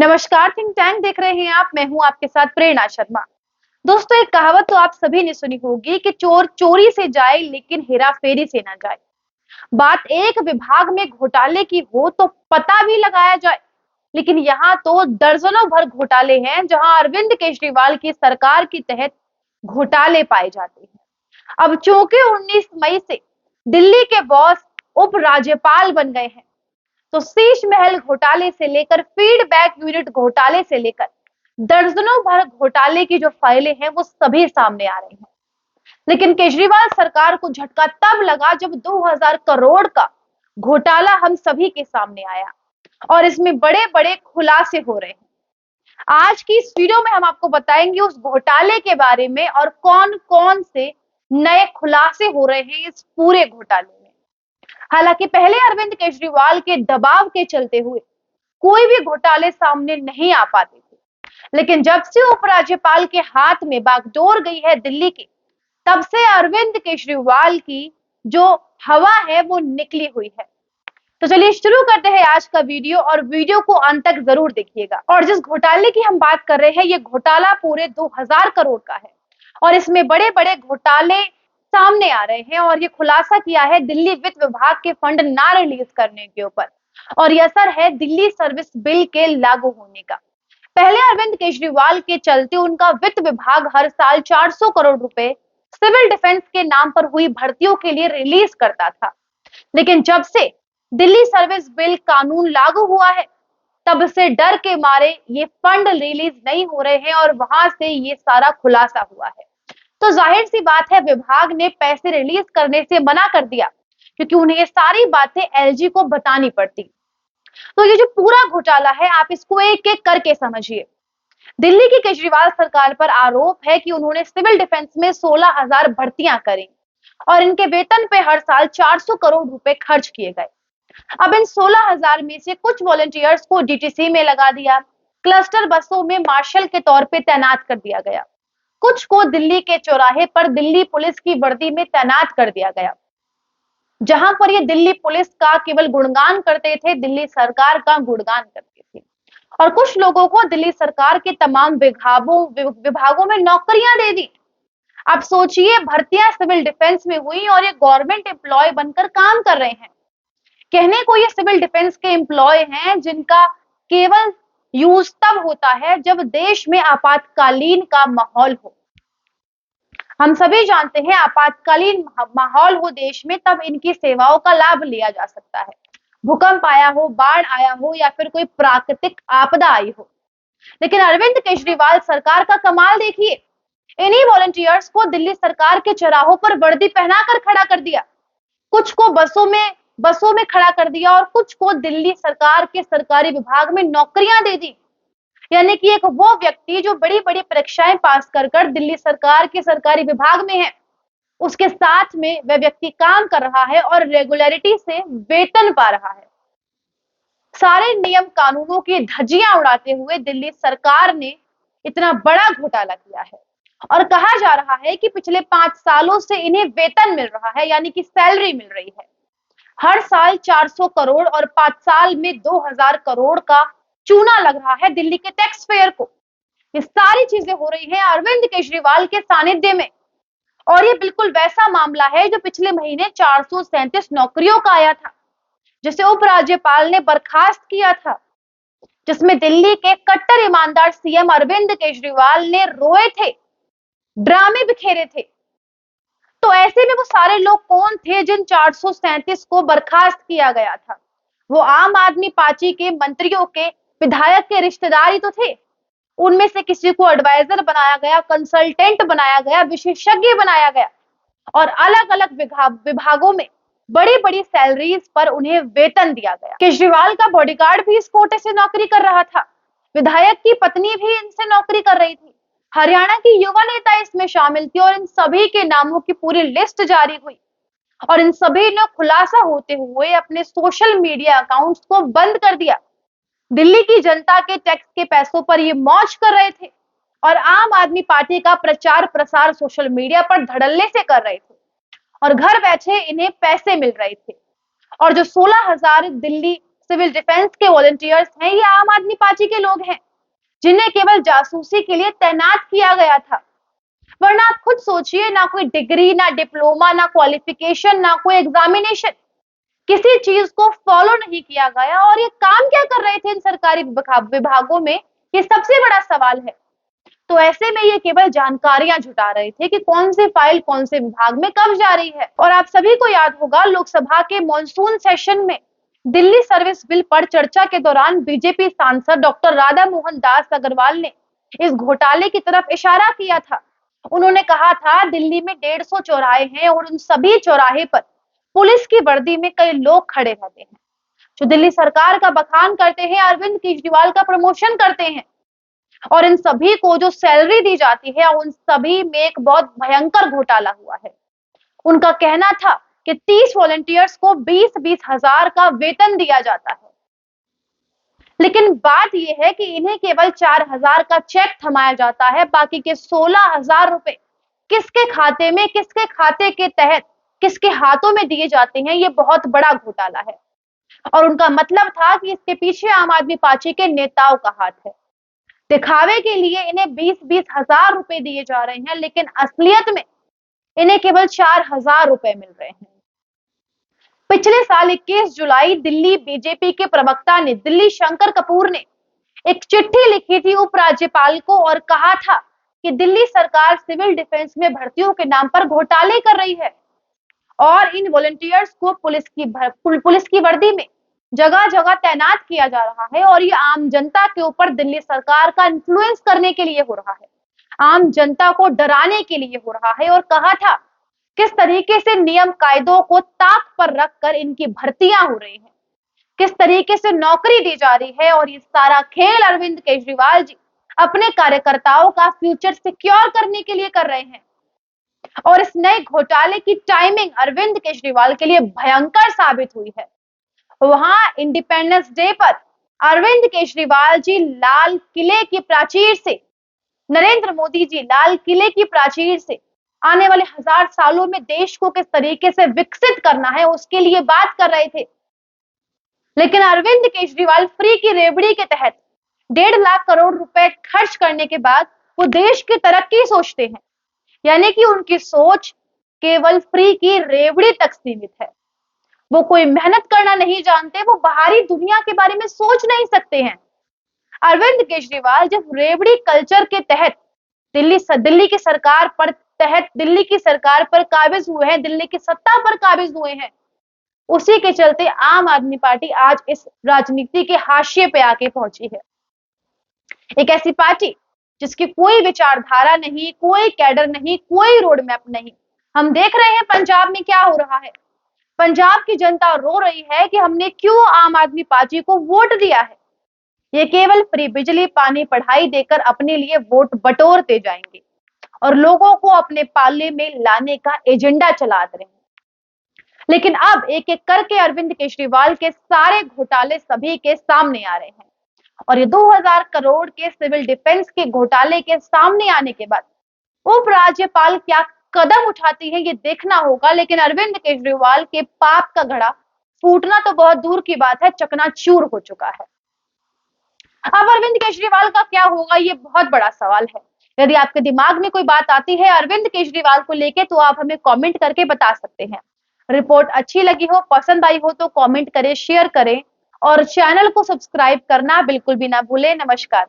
नमस्कार, think tank देख रहे हैं आप। मैं हूं आपके साथ प्रेरणा शर्मा। दोस्तों, एक कहावत तो आप सभी ने सुनी होगी कि चोर चोरी से जाए लेकिन हेरा फेरी से ना जाए। बात एक विभाग में घोटाले की हो तो पता भी लगाया जाए, लेकिन यहाँ तो दर्जनों भर घोटाले हैं जहां अरविंद केजरीवाल की सरकार के तहत घोटाले पाए जाते हैं। अब चूंकि 19 मई से दिल्ली के बॉस उप राज्यपाल बन गए हैं, तो शीश महल घोटाले से लेकर फीडबैक यूनिट घोटाले से लेकर दर्जनों भर घोटाले की जो फाइलें हैं वो सभी सामने आ रही हैं। लेकिन केजरीवाल सरकार को झटका तब लगा जब 2000 करोड़ का घोटाला हम सभी के सामने आया और इसमें बड़े बड़े खुलासे हो रहे हैं। आज की इस वीडियो में हम आपको बताएंगे उस घोटाले के बारे में और कौन कौन से नए खुलासे हो रहे हैं इस पूरे घोटाले में। हालांकि पहले अरविंद केजरीवाल के दबाव के चलते हुए कोई भी घोटाले सामने नहीं आ पाते थे, लेकिन जब से उपराज्यपाल के हाथ में बागडोर गई है दिल्ली की, तब से अरविंद केजरीवाल की जो हवा है वो निकली हुई है। तो चलिए शुरू करते हैं आज का वीडियो और वीडियो को अंत तक जरूर देखिएगा। और जिस घोटाले की हम बात कर रहे हैं, ये घोटाला पूरे 2000 करोड़ का है और इसमें बड़े बड़े घोटाले सामने आ रहे हैं और ये खुलासा किया है दिल्ली वित्त विभाग के फंड ना रिलीज करने के ऊपर, और ये असर है दिल्ली सर्विस बिल के लागू होने का। पहले अरविंद केजरीवाल के चलते उनका वित्त विभाग हर साल 400 करोड़ रुपए सिविल डिफेंस के नाम पर हुई भर्तियों के लिए रिलीज करता था, लेकिन जब से दिल्ली सर्विस बिल कानून लागू हुआ है, तब से डर के मारे ये फंड रिलीज नहीं हो रहे हैं और वहां से ये सारा खुलासा हुआ है। तो जाहिर सी बात है, विभाग ने पैसे रिलीज करने से मना कर दिया क्योंकि उन्हें ये सारी बातें एलजी को बतानी पड़ती। तो ये जो पूरा घोटाला है, आप इसको एक एक करके समझिए। दिल्ली की केजरीवाल सरकार पर आरोप है कि उन्होंने सिविल डिफेंस में 16,000 भर्तियां करी और इनके वेतन पे हर साल 400 करोड़ रुपए खर्च किए गए। अब इन 16,000 में से कुछ वॉलंटियर्स को डीटीसी में लगा दिया, क्लस्टर बसों में मार्शल के तौर पे तैनात कर दिया गया, कुछ को दिल्ली के चौराहे पर दिल्ली पुलिस की वर्दी में तैनात कर दिया गया, जहां पर ये दिल्ली पुलिस का केवल गुणगान करते थे, दिल्ली सरकार का गुणगान करते थे। और कुछ लोगों को दिल्ली सरकार के तमाम विभागों में नौकरियां दे दी। आप सोचिए, भर्तियां सिविल डिफेंस में हुई और ये गवर्नमेंट एम्प्लॉय बनकर काम कर रहे हैं। कहने को ये सिविल डिफेंस के एम्प्लॉय हैं जिनका केवल यूज तब होता है जब देश में आपातकालीन का माहौल हो। हम सभी जानते हैं, आपातकालीन माहौल हो देश में, तब इनकी सेवाओं का लाभ लिया जा सकता है। भूकंप आया हो, बाढ़ आया हो या फिर कोई प्राकृतिक आपदा आई हो। लेकिन अरविंद केजरीवाल सरकार का कमाल देखिए, इन्हीं वॉलंटियर्स को दिल्ली सरकार के चौराहों पर वर्दी पहनाकर खड़ा कर दिया, कुछ को बसों में खड़ा कर दिया और कुछ को दिल्ली सरकार के सरकारी विभाग में नौकरियां दे दी। यानी कि एक वो व्यक्ति जो बड़ी बड़ी परीक्षाएं पास कर दिल्ली सरकार के सरकारी विभाग में है, उसके साथ में वह व्यक्ति काम कर रहा है और रेगुलरिटी से वेतन पा रहा है। सारे नियम कानूनों की धज्जियां उड़ाते हुए दिल्ली सरकार ने इतना बड़ा घोटाला किया है और कहा जा रहा है कि पिछले 5 सालों से इन्हें वेतन मिल रहा है, यानी कि सैलरी मिल रही है। हर साल 400 करोड़ और 5 साल में 2000 करोड़ का चूना लग रहा है दिल्ली के टैक्स पेयर को। ये सारी चीजें हो रही हैं अरविंद केजरीवाल के सानिध्य में, और ये बिल्कुल वैसा मामला है जो पिछले महीने 437 नौकरियों का आया था, जिसे उपराज्यपाल ने बर्खास्त किया था, जिसमें दिल्ली के कट्टर ईमानदार सीएम अरविंद केजरीवाल ने रोए थे, ड्रामे बिखेरे थे। तो ऐसे में वो सारे लोग कौन थे जिन 437 को बर्खास्त किया गया था? वो आम आदमी पार्टी के मंत्रियों के, विधायक के रिश्तेदार ही तो थे। उनमें से किसी को एडवाइजर बनाया गया, कंसल्टेंट बनाया गया, विशेषज्ञ बनाया गया और अलग अलग विभागों में बड़ी बड़ी सैलरीज पर उन्हें वेतन दिया गया। केजरीवाल का बॉडीगार्ड भी इस कोटे से नौकरी कर रहा था, विधायक की पत्नी भी इनसे नौकरी कर रही थी, हरियाणा की युवा नेता इसमें शामिल थी और इन सभी के नामों की पूरी लिस्ट जारी हुई और इन सभी ने खुलासा होते हुए अपने सोशल मीडिया अकाउंट्स को बंद कर दिया। दिल्ली की जनता के टैक्स के पैसों पर ये मौज कर रहे थे और आम आदमी पार्टी का प्रचार प्रसार सोशल मीडिया पर धड़ल्ले से कर रहे थे और घर बैठे इन्हें पैसे मिल रहे थे। और जो 16,000 दिल्ली सिविल डिफेंस के वॉलंटियर्स हैं, ये आम आदमी पार्टी के लोग हैं जिन्हें केवल जासूसी के लिए तैनात किया गया था। वरना आप खुद सोचिए, ना कोई डिग्री, ना डिप्लोमा, ना क्वालिफिकेशन, ना कोई एग्जामिनेशन, किसी चीज को फॉलो नहीं किया गया। और ये काम क्या कर रहे थे इन सरकारी विभागों में, ये सबसे बड़ा सवाल है। तो ऐसे में ये केवल जानकारियां जुटा रहे थे कि कौन सी फाइल कौन से विभाग में कब जा रही है। और आप सभी को याद होगा, लोकसभा के मॉनसून सेशन में दिल्ली सर्विस बिल पर चर्चा के दौरान बीजेपी सांसद डॉक्टर राधा मोहन दास अग्रवाल ने इस घोटाले की तरफ इशारा किया था। उन्होंने कहा था, दिल्ली में 150 चौराहे हैं और उन सभी चौराहे पर पुलिस की वर्दी में कई लोग खड़े रहते हैं जो दिल्ली सरकार का बखान करते हैं, अरविंद केजरीवाल का प्रमोशन करते हैं। और इन सभी को जो सैलरी दी जाती है, उन सभी में एक बहुत भयंकर घोटाला हुआ है। उनका कहना था कि 30 वॉलंटियर्स को 20-20 हजार का वेतन दिया जाता है। लेकिन बात यह है कि इन्हें केवल 4,000 का चेक थमाया जाता है, बाकी के 16,000 रुपए किसके खाते में, किसके खाते के तहत, किसके हाथों में दिए जाते हैं, ये बहुत बड़ा घोटाला है। और उनका मतलब था कि इसके पीछे आम आदमी पार्टी के नेताओं का हाथ है। दिखावे के लिए इन्हें 20-20 हजार रुपए दिए जा रहे हैं, लेकिन असलियत में इन्हें केवल 4,000 रुपए मिल रहे हैं। पिछले साल 21 जुलाई दिल्ली बीजेपी के प्रवक्ता ने, दिल्ली शंकर कपूर ने एक चिट्ठी लिखी थी उपराज्यपाल को और कहा था कि दिल्ली सरकार सिविल डिफेंस में भर्तियों के नाम पर घोटाले कर रही है और इन वॉलंटियर्स को पुलिस की वर्दी में जगह जगह तैनात किया जा रहा है। और ये आम जनता के ऊपर दिल्ली सरकार का इन्फ्लुएंस करने के लिए हो रहा है, आम जनता को डराने के लिए हो रहा है। और कहा था किस तरीके से नियम कायदों को ताक पर रखकर इनकी भर्तियां हो रही हैं, किस तरीके से नौकरी दी जा रही है। और ये सारा खेल अरविंद केजरीवाल जी अपने कार्यकर्ताओं का फ्यूचर सिक्योर करने के लिए कर रहे हैं। और इस नए घोटाले की टाइमिंग अरविंद केजरीवाल के लिए भयंकर साबित हुई है। वहां इंडिपेंडेंस डे पर अरविंद केजरीवाल जी लाल किले की प्राचीर से, नरेंद्र मोदी जी लाल किले की प्राचीर से आने वाले 1000 सालों में देश को किस तरीके से विकसित करना है, उसके लिए बात कर रहे थे। लेकिन अरविंद केजरीवाल फ्री की रेवड़ी के तहत 1.5 लाख करोड़ रुपए खर्च करने के बाद वो देश की तरक्की सोचते हैं। यानी कि उनकी सोच केवल फ्री की रेवड़ी तक सीमित है। वो कोई मेहनत करना नहीं जानते, वो बाहरी दुनिया के बारे में सोच नहीं सकते हैं। अरविंद केजरीवाल जब रेवड़ी कल्चर के तहत दिल्ली की सरकार पर काबिज हुए हैं, दिल्ली की सत्ता पर काबिज हुए हैं, उसी के चलते आम आदमी पार्टी आज इस राजनीति के हाशिए पे आके पहुंची है। एक ऐसी पार्टी जिसकी कोई विचारधारा नहीं, कोई कैडर नहीं, कोई रोड मैप नहीं। हम देख रहे हैं पंजाब में क्या हो रहा है। पंजाब की जनता रो रही है कि हमने क्यों आम आदमी पार्टी को वोट दिया है। ये केवल फ्री बिजली, पानी, पढ़ाई देकर अपने लिए वोट बटोरते जाएंगे और लोगों को अपने पाले में लाने का एजेंडा चला रहे हैं। लेकिन अब एक एक करके अरविंद केजरीवाल के सारे घोटाले सभी के सामने आ रहे हैं। और ये 2000 करोड़ के सिविल डिफेंस के घोटाले के सामने आने के बाद उपराज्यपाल क्या कदम उठाती है, ये देखना होगा। लेकिन अरविंद केजरीवाल के पाप का घड़ा फूटना तो बहुत दूर की बात है, चकनाचूर हो चुका है। अब अरविंद केजरीवाल का क्या होगा, ये बहुत बड़ा सवाल है। यदि आपके दिमाग में कोई बात आती है अरविंद केजरीवाल को लेके, तो आप हमें कमेंट करके बता सकते हैं। रिपोर्ट अच्छी लगी हो, पसंद आई हो तो कमेंट करें, शेयर करें और चैनल को सब्सक्राइब करना बिल्कुल भी ना भूलें। नमस्कार।